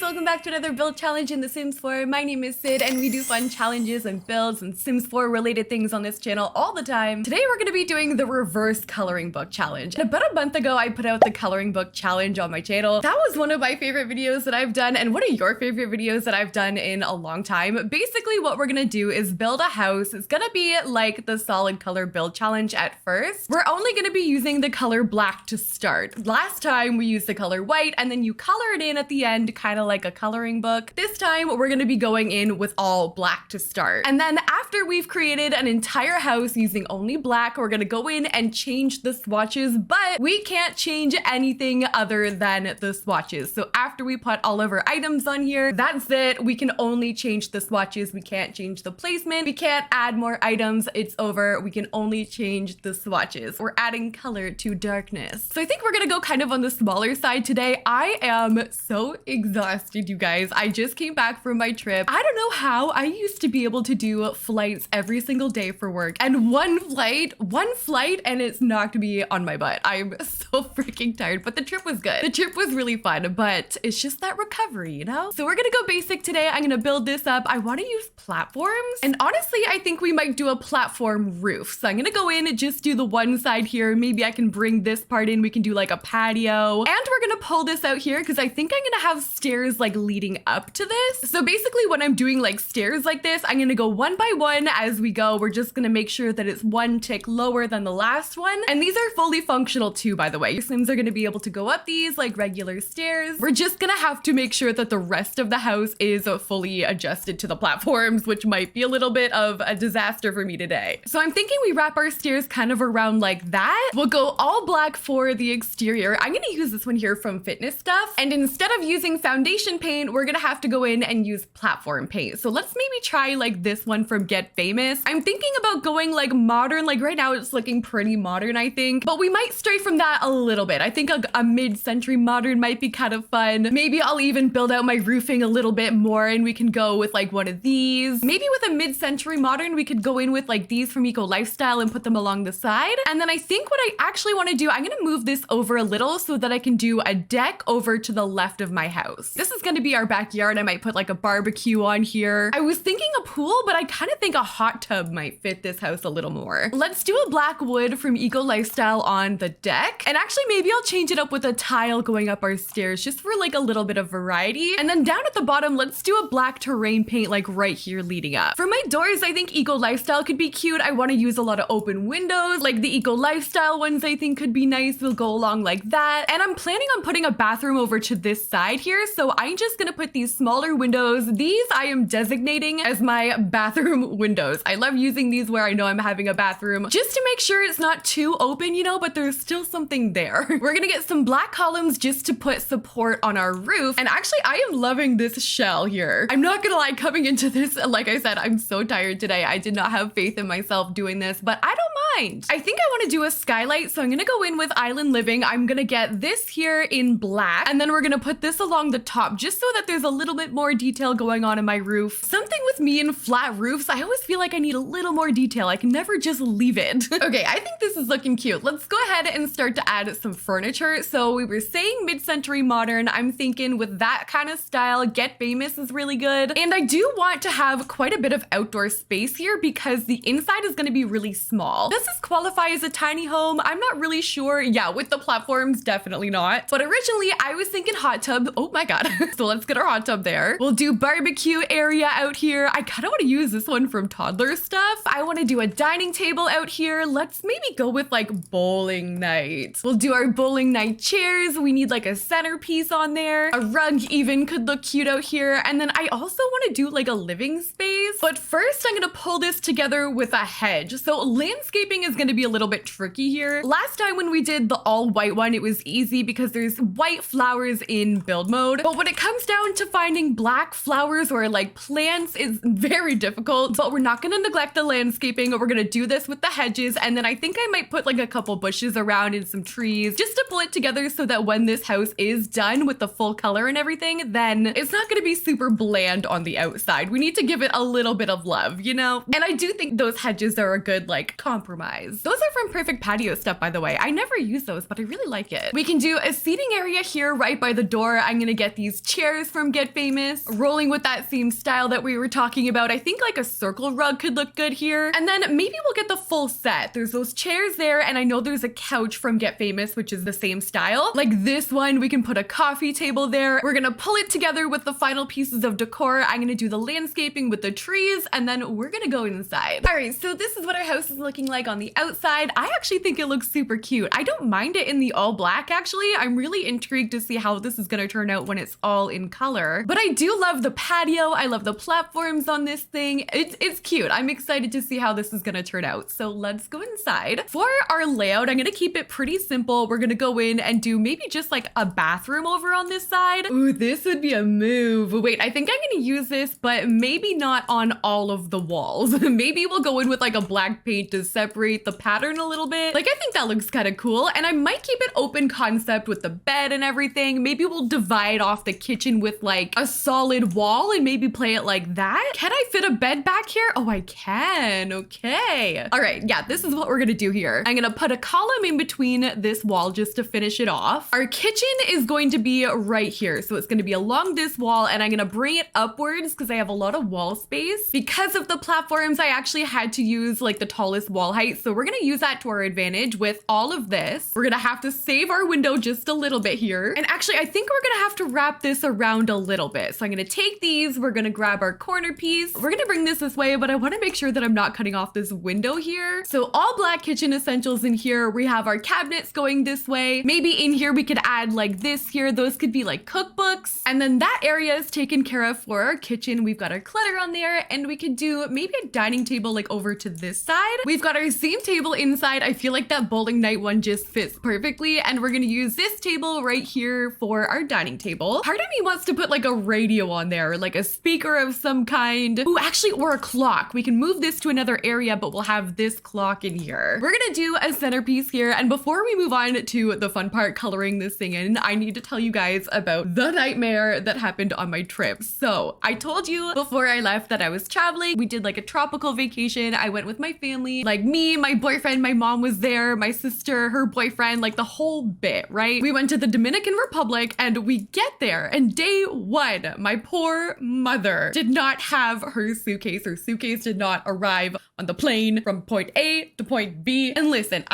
guys, welcome back to another build challenge in The Sims 4. My name is Sid and we do fun challenges and builds and Sims 4 related things on this channel all the time. Today we're going to be doing the reverse coloring book challenge. And about a month ago I put out the coloring book challenge on my channel. That was one of my favorite videos that I've done and one of your favorite videos that I've done in a long time. Basically what we're going to do is build a house. It's going to be like the solid color build challenge at first. We're only going to be using the color black to start. Last time we used the color white and then you color it in at the end, kind of like a coloring book. This time we're going to be going in with all black to start. And then after we've created an entire house using only black, we're going to go in and change the swatches, but we can't change anything other than the swatches. So after we put all of our items on here, that's it. We can only change the swatches. We can't change the placement. We can't add more items. It's over. We can only change the swatches. We're adding color to darkness. So I think we're going to go kind of on the smaller side today. I am so exhausted, you guys. I just came back from my trip. I don't know how I used to be able to do flights every single day for work, and one flight and it's knocked me on my butt. I'm so freaking tired, but the trip was good. The trip was really fun, but it's just that recovery, you know? So we're gonna go basic today. I'm gonna build this up. I want to use platforms, and honestly I think we might do a platform roof. So I'm gonna go in and just do the one side here. Maybe I can bring this part in. We can do like a patio, and we're gonna pull this out here because I think I'm gonna have stairs like leading up to this. So basically when I'm doing like stairs like this, I'm gonna go one by one as we go. We're just gonna make sure that it's one tick lower than the last one. And these are fully functional too, by the way. Your Sims are gonna be able to go up these like regular stairs. We're just gonna have to make sure that the rest of the house is fully adjusted to the platforms, which might be a little bit of a disaster for me today. So I'm thinking we wrap our stairs kind of around like that. We'll go all black for the exterior. I'm gonna use this one here from Fitness Stuff. And instead of using foundation paint, we're gonna have to go in and use platform paint. So let's maybe try like this one from Get Famous. I'm thinking about going like modern. Like right now it's looking pretty modern, I think, but we might stray from that a little bit. I think a mid-century modern might be kind of fun. Maybe I'll even build out my roofing a little bit more and we can go with like one of these. Maybe with a mid-century modern, we could go in with like these from Eco Lifestyle and put them along the side. And then I think what I actually want to do, I'm gonna move this over a little so that I can do a deck over to the left of my house. This is gonna be our backyard. I might put like a barbecue on here. I was thinking a pool, but I kind of think a hot tub might fit this house a little more. Let's do a black wood from Eco Lifestyle on the deck. And actually maybe I'll change it up with a tile going up our stairs just for like a little bit of variety. And then down at the bottom, let's do a black terrain paint like right here leading up. For my doors, I think Eco Lifestyle could be cute. I want to use a lot of open windows. Like the Eco Lifestyle ones I think could be nice. We'll go along like that. And I'm planning on putting a bathroom over to this side here. So I'm just gonna put these smaller windows. These I am designating as my bathroom windows. I love using these where I know I'm having a bathroom just to make sure it's not too open, you know, but there's still something there. We're gonna get some black columns just to put support on our roof. And actually I am loving this shell here. I'm not gonna lie, coming into this, like I said, I'm so tired today. I did not have faith in myself doing this, but I don't mind. I think I want to do a skylight, so I'm gonna go in with Island Living. I'm gonna get this here in black, and then we're gonna put this along the top just so that there's a little bit more detail going on in my roof. Something with me and flat roofs, I always feel like I need a little more detail. I can never just leave it. Okay, I think this is looking cute. Let's go ahead and start to add some furniture. So we were saying mid-century modern. I'm thinking with that kind of style, Get Famous is really good. And I do want to have quite a bit of outdoor space here because the inside is gonna be really small. Does this qualify as a tiny home? I'm not really sure. Yeah, with the platforms, definitely not. But originally I was thinking hot tub. Oh my God. So let's get our hot tub there. We'll do barbecue area out here. I kind of want to use this one from Toddler Stuff. I want to do a dining table out here. Let's maybe go with like bowling night. We'll do our bowling night chairs. We need like a centerpiece on there. A rug even could look cute out here. And then I also want to do like a living space. But first I'm going to pull this together with a hedge. So landscaping is going to be a little bit tricky here. Last time when we did the all white one, it was easy because there's white flowers in build mode. But when it comes down to finding black flowers or like plants, it's very difficult. But we're not going to neglect the landscaping. We're going to do this with the hedges. And then I think I might put like a couple bushes around and some trees just to pull it together so that when this house is done with the full color and everything, then it's not going to be super bland on the outside. We need to give it a little bit of love, you know? And I do think those hedges are a good like compromise. Those are from Perfect Patio Stuff, by the way. I never use those, but I really like it. We can do a seating area here right by the door. I'm going to get these these chairs from Get Famous, rolling with that same style that we were talking about. I think like a circle rug could look good here. And then maybe we'll get the full set. There's those chairs there, and I know there's a couch from Get Famous, which is the same style. Like this one, we can put a coffee table there. We're gonna pull it together with the final pieces of decor. I'm gonna do the landscaping with the trees, and then we're gonna go inside. All right, so this is what our house is looking like on the outside. I actually think it looks super cute. I don't mind it in the all black, actually. I'm really intrigued to see how this is gonna turn out when it's all in color. But I do love the patio. I love the platforms on this thing. It's cute. I'm excited to see how this is gonna turn out. So let's go inside. For our layout, I'm gonna keep it pretty simple. We're gonna go in and do maybe just like a bathroom over on this side. Ooh, this would be a move. Wait, I think I'm gonna use this, but maybe not on all of the walls. Maybe we'll go in with like a black paint to separate the pattern a little bit. Like, I think that looks kind of cool. And I might keep it open concept with the bed and everything. Maybe we'll divide off the kitchen with like a solid wall and maybe play it like that. Can I fit a bed back here? Oh, I can. Okay. All right. Yeah, this is what we're gonna do here. I'm gonna put a column in between this wall just to finish it off. Our kitchen is going to be right here. So it's gonna be along this wall, and I'm gonna bring it upwards because I have a lot of wall space. Because of the platforms, I actually had to use like the tallest wall height. So we're gonna use that to our advantage with all of this. We're gonna have to save our window just a little bit here. And actually, I think we're gonna have to wrap this around a little bit. So I'm gonna take these, we're gonna grab our corner piece. We're gonna bring this way, but I wanna make sure that I'm not cutting off this window here. So all black kitchen essentials in here. We have our cabinets going this way. Maybe in here we could add like this here. Those could be like cookbooks. And then that area is taken care of for our kitchen. We've got our clutter on there, and we could do maybe a dining table like over to this side. We've got our same table inside. I feel like that bowling night one just fits perfectly. And we're gonna use this table right here for our dining table. Part of me wants to put like a radio on there, like a speaker of some kind. Ooh, actually, or a clock. We can move this to another area, but we'll have this clock in here. We're gonna do a centerpiece here. And before we move on to the fun part, coloring this thing in, I need to tell you guys about the nightmare that happened on my trip. So I told you before I left that I was traveling. We did like a tropical vacation. I went with my family, like me, my boyfriend, my mom was there, my sister, her boyfriend, like the whole bit, right? We went to the Dominican Republic, and we get there, and day one, my poor mother did not have her suitcase. Her suitcase did not arrive on the plane from point A to point B. And listen,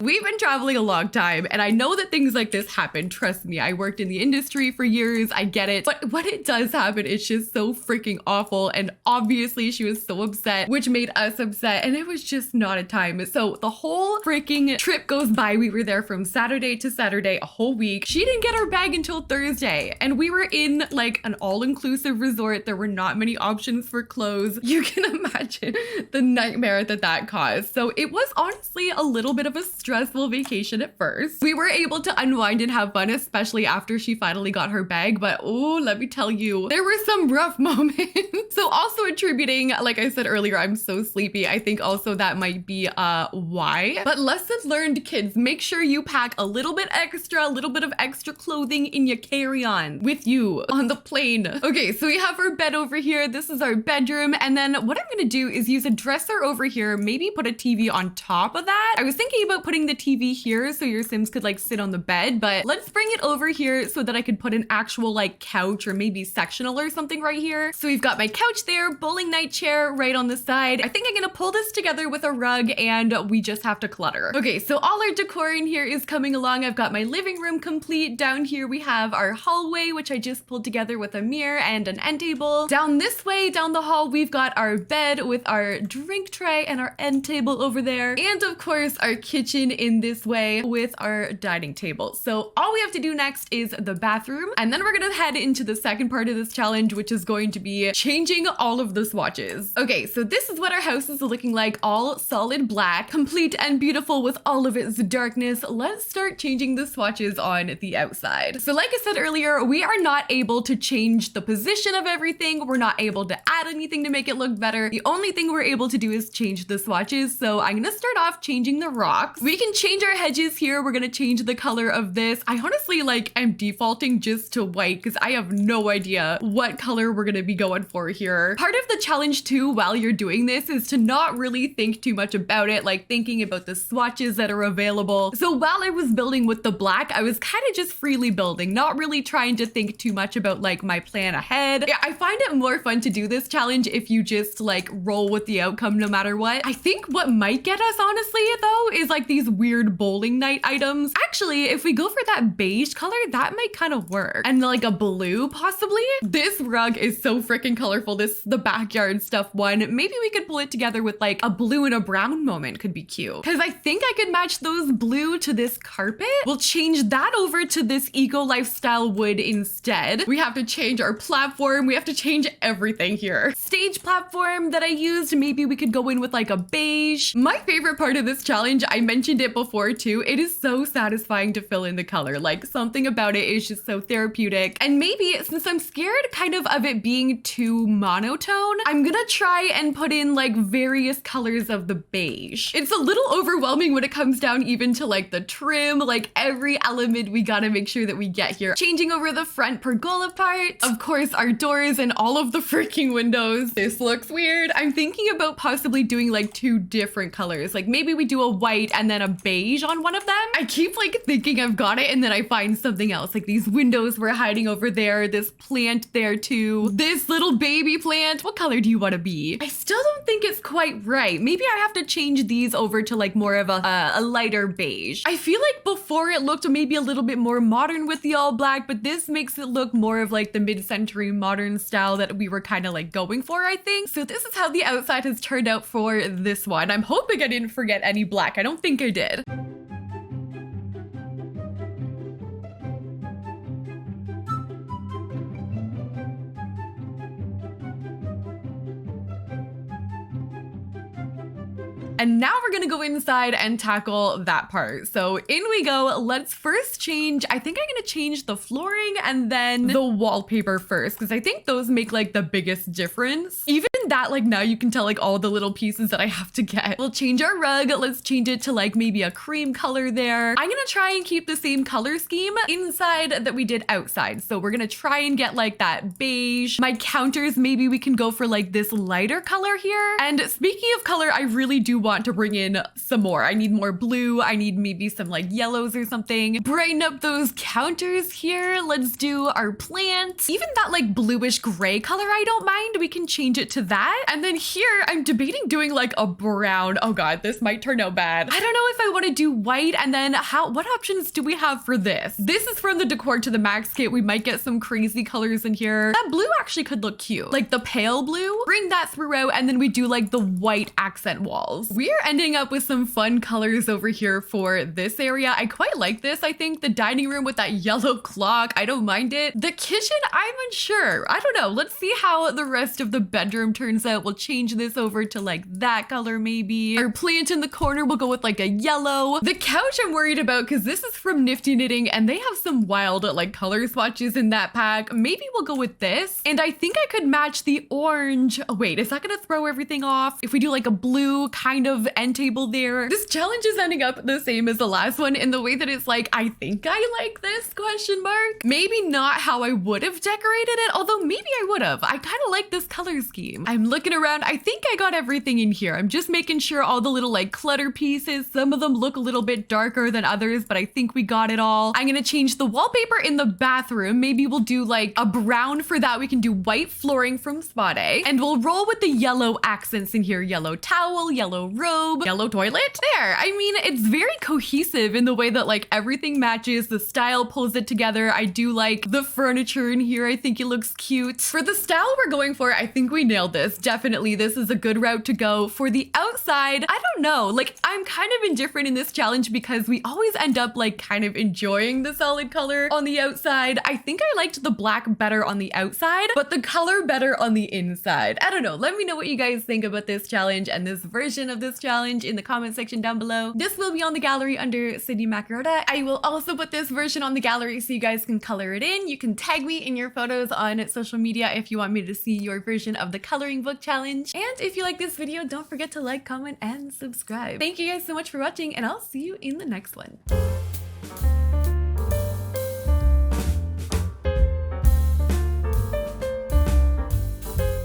we've been traveling a long time, and I know that things like this happen. Trust me, I worked in the industry for years. I get it. But when it does happen, it's just so freaking awful. And obviously she was so upset, which made us upset. And it was just not a time. So the whole freaking trip goes by. We were there from Saturday to Saturday, a whole week. She didn't get her bag until Thursday. And we were in like an all-inclusive resort. There were not many options for clothes. You can imagine the nightmare that caused. So it was honestly a little bit of a stressful vacation at first. We were able to unwind and have fun, especially after she finally got her bag. But oh, let me tell you, there were some rough moments. So also attributing, like I said earlier, I'm so sleepy. I think also that might be why. But lessons learned, kids, make sure you pack a little bit of extra clothing in your carry-on with you on the plane. Okay, so we have our bed over here. This is our bedroom. And then what I'm gonna do is use a dresser over here, maybe put a TV on top of that. I was thinking about putting the TV here so your Sims could like sit on the bed, but let's bring it over here so that I could put an actual like couch or maybe sectional or something right here. So we've got my couch there, bowling night chair right on the side. I think I'm gonna pull this together with a rug, and we just have to clutter. Okay, so all our decor in here is coming along. I've got my living room complete. Down here we have our hallway, which I just pulled together with a mirror and an end table. Down this way, down the hall, we've got our bed with our drink tray and our end table over there. And of course, our kitchen in this way with our dining table. So all we have to do next is the bathroom. And then we're gonna head into the second part of this challenge, which is going to be changing all of the swatches. Okay, so this is what our house is looking like, all solid black, complete and beautiful with all of its darkness. Let's start changing the swatches on the outside. So like I said earlier, we are not able to change the position of everything. We're not able to add anything to make it look better. The only thing we're able to do is change the swatches. So I'm gonna start off changing the rocks. We can change our hedges here. We're gonna change the color of this. I honestly am defaulting just to white because I have no idea what color we're gonna be going for here. Part of the challenge too, while you're doing this, is to not really think too much about it, like thinking about the swatches that are available. So while I was building with the black, I was kind of just freely building, not really trying trying to think too much about like my plan ahead. Yeah, I find it more fun to do this challenge if you just like roll with the outcome no matter what. I think what might get us honestly though is like these weird bowling night items. Actually, if we go for that beige color, that might kind of work. And like a blue possibly. This rug is so freaking colorful. This the backyard stuff one. Maybe we could pull it together with like a blue and a brown moment could be cute. Because I think I could match those blue to this carpet. We'll change that over to this eco lifestyle wood instead. We have to change our platform. We have to change everything here. Stage platform that I used, maybe we could go in with like a beige. My favorite part of this challenge, I mentioned it before too, it is so satisfying to fill in the color. Like something about it is just so therapeutic. And maybe since I'm scared kind of it being too monotone, I'm gonna try and put in like various colors of the beige. It's a little overwhelming when it comes down even to like the trim, like every element we gotta make sure that we get here. Changing over the front pergola part, of course our doors and all of the freaking windows. This looks weird. I'm thinking about possibly doing like two different colors. Like maybe we do a white and then a beige on one of them. I keep like thinking I've got it and then I find something else. Like these windows were hiding over there, this plant there too, this little baby plant. What color do you want to be? I still don't think it's quite right. Maybe I have to change these over to like more of a lighter beige. I feel like before it looked maybe a little bit more modern with the all black, but this makes it look more of like the mid-century modern style that we were kind of like going for, I think. So this is how the outside has turned out for this one. I'm hoping I didn't forget any black. I don't think I did. And now we're gonna go inside and tackle that part. So in we go. Let's first change, I think I'm gonna change the flooring and then the wallpaper first, because I think those make like the biggest difference. Even that, like now you can tell like all the little pieces that I have to get. We'll change our rug. Let's change it to like maybe a cream color there. I'm gonna try and keep the same color scheme inside that we did outside. So we're gonna try and get like that beige. My counters, maybe we can go for like this lighter color here. And speaking of color, I really do want to bring in some more. I need more blue. I need maybe some like yellows or something. Brighten up those counters here. Let's do our plants. Even that like bluish gray color, I don't mind. We can change it to that. And then here, I'm debating doing like a brown. Oh God, this might turn out bad. I don't know if I want to do white. And then what options do we have for this? This is from the Decor to the Max kit. We might get some crazy colors in here. That blue actually could look cute. Like the pale blue, bring that throughout. And then we do like the white accent walls. We're ending up with some fun colors over here for this area. I quite like this. I think the dining room with that yellow clock, I don't mind it. The kitchen, I'm unsure. I don't know. Let's see how the rest of the bedroom turns out. We'll change this over to like that color maybe. Our plant in the corner will go with like a yellow. The couch I'm worried about because this is from Nifty Knitting and they have some wild like color swatches in that pack. Maybe we'll go with this. And I think I could match the orange. Oh wait, is that gonna throw everything off? If we do like a blue kind of end table there. This challenge is ending up the same as the last one in the way that it's like, I think I like this question mark. Maybe not how I would have decorated it, although maybe I would have. I kind of like this color scheme. I'm looking around. I think I got everything in here. I'm just making sure all the little like clutter pieces, some of them look a little bit darker than others, but I think we got it all. I'm gonna change the wallpaper in the bathroom. Maybe we'll do like a brown for that. We can do white flooring from Spot A, and we'll roll with the yellow accents in here. Yellow towel, yellow robe, yellow toilet. There. I mean, it's very cohesive in the way that like everything matches. The style pulls it together. I do like the furniture in here. I think it looks cute. For the style we're going for, I think we nailed this. Definitely, this is a good route to go. For the outside, I don't know. Like, I'm kind of indifferent in this challenge because we always end up like kind of enjoying the solid color on the outside. I think I liked the black better on the outside, but the color better on the inside. I don't know. Let me know what you guys think about this challenge and this version of this challenge in the comment section down below. This will be on the gallery under Sydneymacoretta. I will also put this version on the gallery so you guys can color it in. You can tag me in your photos on social media if you want me to see your version of the coloring book challenge. And if you like this video, don't forget to like, comment, and subscribe. Thank you guys so much for watching, and I'll see you in the next one.